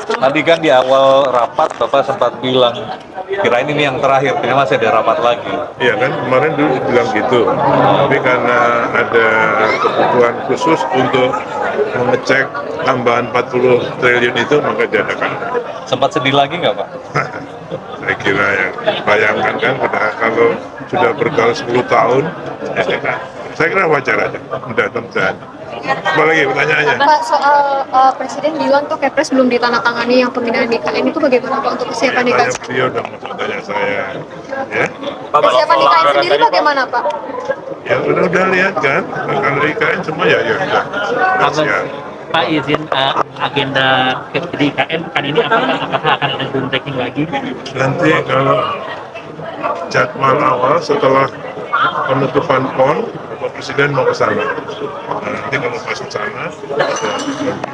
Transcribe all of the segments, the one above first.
Pak, tadi kan di awal rapat Bapak sempat bilang kirain ini yang terakhir, ternyata masih ada rapat lagi. Iya kan, kemarin dulu bilang gitu. Tapi karena ada kebutuhan khusus untuk mengecek tambahan 40 triliun itu, maka diadakan. Sempat sedih lagi nggak Pak? Saya kira yang bayangkan kan, kalau sudah bergaul 10 tahun, ya kan. Saya kira wajar aja, mudah-mudahan. Apalagi pertanyaannya? Pak, soal Presiden bilang tuh Kepres belum ditandatangani yang pemindahan DKN itu bagaimana Pak untuk kesiapan DKN? Beliau udah mau tanya saya, ya. Kesiapan DKN sendiri bagaimana Pak? Ya udah lihat kan, kalau IKN semua ya udah. Siap. Pak izin agenda di IKN pekan ini apakah akan ada groundbreaking lagi? Nanti kalau jadwal awal setelah penutupan PON, Bapak Presiden mau ke sana. Nah, nanti kalau pas ke sana,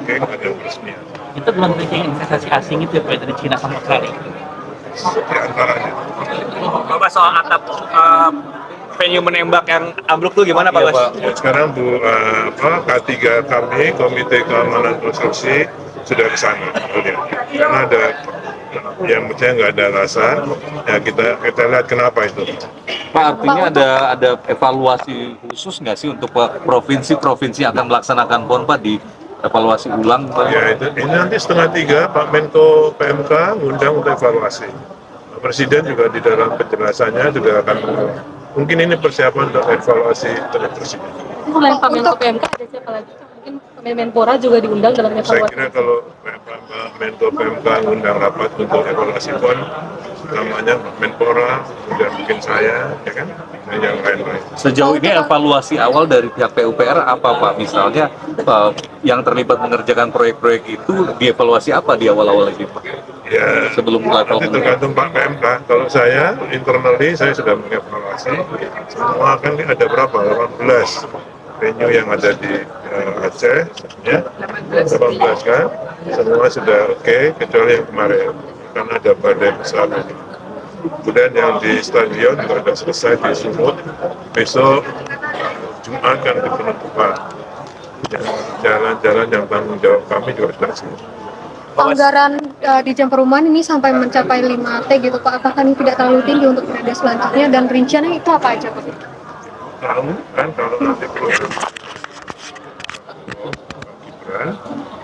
ada peresmian. Itu groundbreaking investasi asing itu ya Pak dari Cina sama Australia. Di antaranya. Bapak soal atap venue menembak yang ambruk tuh gimana Pak? Iya, Pak. Ya, sekarang K3 kami, Komite Keamanan Konstruksi, sudah ke sana. Karena ada yang percaya nggak ada rasa, ya kita lihat kenapa itu. Pak, artinya ada evaluasi khusus nggak sih untuk provinsi-provinsi yang akan melaksanakan PON Pak, di evaluasi ulang Pak? Ya itu, ini nanti 2:30 Pak Menko PMK ngundang untuk evaluasi. Pak Presiden juga di dalam penjelasannya juga akan mungkin ini persiapan untuk evaluasi terhadap Presiden. Selain Pak Menko PMK ada siapa lagi? Mungkin Menpora juga diundang dalam Saya evaluasi. kira kalau Pak Menko PMK ngundang rapat untuk evaluasi PON, namanya Pak Menpora, kemudian mungkin saya, ya kan, dan yang lain-lain. Sejauh ini evaluasi awal dari pihak PUPR apa Pak? Misalnya yang terlibat mengerjakan proyek-proyek itu dievaluasi apa di awal-awal ini Pak? Ya, Sebelum level nanti tergantung Pak PMK. Kalau saya, internally saya sudah mengevaluasi, semua kan ada berapa? 18 venue yang ada di Aceh, ya, 18 kan, semua sudah oke, kecuali yang kemarin, karena ada badai besar. Kemudian yang di stadion juga sudah selesai di Sumut, besok Jumat kan di penutupan. Jalan-jalan yang tanggung jawab kami juga sudah selesai. Anggaran di jam perumahan ini sampai mencapai 5T gitu Pak, apakah ini tidak terlalu tinggi untuk periode selanjutnya dan rinciannya itu apa aja Pak? Tahu kan kalau nanti program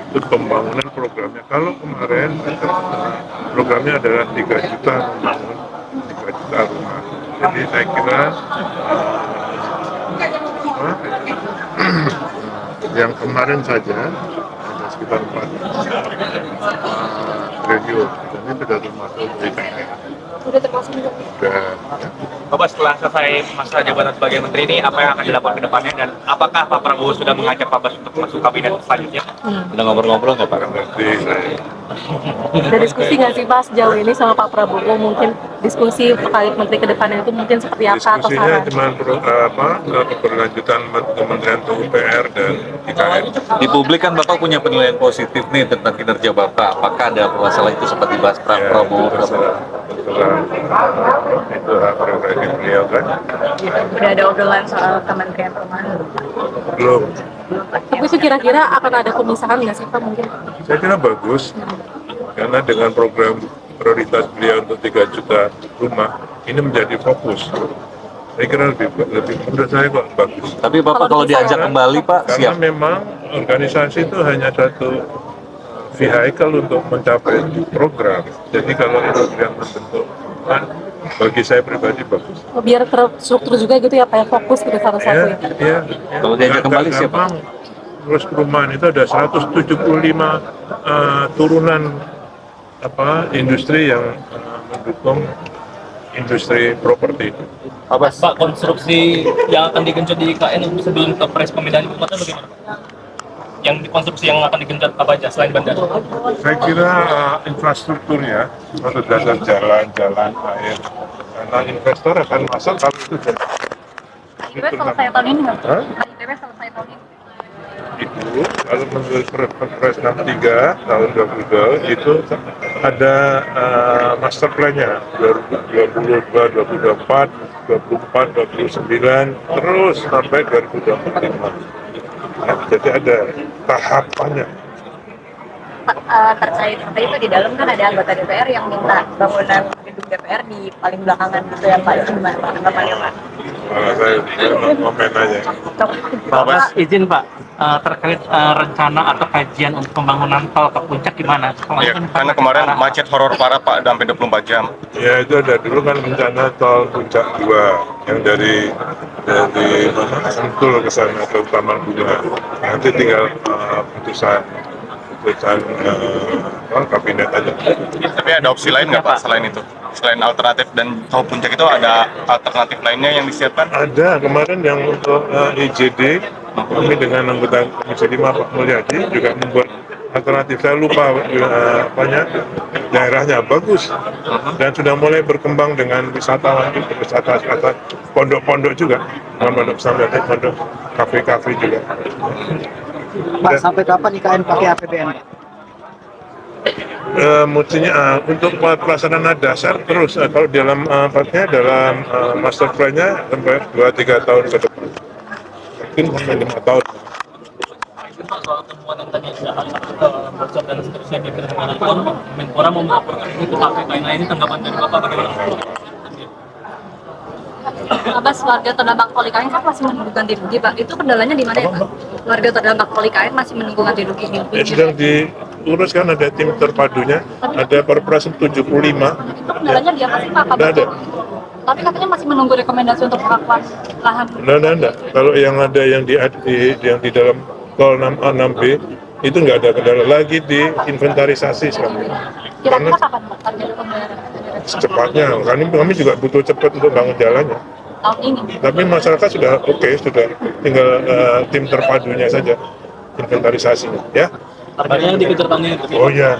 itu pembangunan programnya. Kalau kemarin programnya adalah 3 juta membangun 3 juta rumah. Jadi saya kira yang kemarin saja ada sekitar 4 triliun. Ini sudah termasuk DKN. Sudah termasuk juga. Dan Bapak setelah selesai masa jabatan sebagai menteri ini apa yang akan dilakukan ke depannya dan apakah Pak Prabowo sudah mengajak Pak Bas untuk masuk kabinet selanjutnya? Udah ngobrol-ngobrol nggak Pak? nanti saya Ada diskusi nggak sih Pak sejauh ini sama Pak Prabowo, mungkin diskusi terkait menteri ke depannya itu mungkin seperti apa atau diskusinya saran? cuma keberlanjutan Kementerian PUPR dan IKN. Di publik kan Bapak punya penilaian positif nih tentang kinerja Bapak. Apakah ada masalah itu seperti bahas Prabowo? Itu hak prerogatif beliau kan. Udah ada obrolan soal Kementerian Pertahanan. Belum. Tapi itu kira-kira akan ada pemisahan nggak sih Pak mungkin? Saya kira bagus karena dengan program prioritas beliau untuk 3 juta rumah ini menjadi fokus. Saya kira lebih menurut saya kok bagus. Tapi Bapak kalau diajak kembali Pak, Karena siap. memang organisasi itu hanya satu vehicle untuk mencapai program. Jadi kalau itu yang membentuk, bagi saya pribadi bagus. Biar terstruktur juga gitu ya Pak, ya fokus gitu salah satu ya. Ya. Kalau diajak kembali siap, Pak? Terus perumahan itu ada 175 turunan industri yang mendukung industri properti. Pak, konstruksi yang akan digenjot di IKN sebelum kepres pemindahan ibu kota bagaimana? Yang konstruksi yang akan digenjot apa aja selain bandara? Saya kira infrastrukturnya, untuk dasar jalan, air, karena investor akan masuk kalau itu jadi. ITB selesai tahun ini nggak? Hah? ITB selesai tahun ini. Itu kalau menurut Perpres 63 tahun 2022 itu ada master plan-nya 2022, 2024, 24, 29 terus sampai 2025. Nah, jadi ada tahapannya. terkait apa itu di dalam kan ada anggota DPR yang minta bangunan gedung DPR di paling belakangan gitu ya Pak, itu gimana Pak tanggapannya Pak? Saya komen aja. Mas izin Pak, terkait rencana atau kajian untuk pembangunan tol ke puncak gimana? Ya, karena kemarin macet horor parah Pak, sampai 24 jam. Ya itu ada dulu kan rencana tol Puncak 2 yang dari mana Sentul ke sana ke Taman Bunga. Nanti tinggal putusan kabinet aja. Tapi ada opsi lain nggak Pak selain itu? Selain alternatif dan tol puncak itu ada alternatif lainnya yang disiapkan? Ada kemarin yang untuk IJD kami dengan anggota Komisi 5 Pak Mulyadi juga membuat alternatif. Saya lupa apanya, daerahnya bagus dan sudah mulai berkembang dengan wisata pondok-pondok juga, pondok pesantren, pondok kafe-kafe juga. Pak, sampai kapan IKN pakai APBN? Mestinya untuk pelaksanaan dasar terus kalau dalam dalam master plan-nya sampai 2-3 tahun ke depan, mungkin sampai 5 tahun. Pak, soal temuan yang tadi sudah bocor dan seterusnya di Kemenpora, Kemenpora mau melaporkan ini ke KPK. Nah ini tanggapan dari Bapak bagaimana? Abbas, warga terdampak Pol IKN kan masih menunggu ganti rugi Pak, itu kendalanya di mana ya Pak? Warga terdampak Pol IKN masih menunggu ganti rugi. Sedang diuruskan, ada tim terpadunya, ada Perpres 75. Itu kendalanya di apa sih Pak? Nggak ada. Tapi katanya masih menunggu rekomendasi untuk pengakuan lahan. Nggak. Kalau yang ada yang di dalam tol 6B itu nggak ada kendala, lagi di inventarisasi sekarang. Kira-kira kapan Pak target pembayaran? Secepatnya, kami juga butuh cepat untuk bangun jalannya. Tahun ini. Tapi masyarakat sudah oke, sudah tinggal tim terpadunya saja inventarisasinya, ya. Harganya dikejar tahun ini. Oh ya,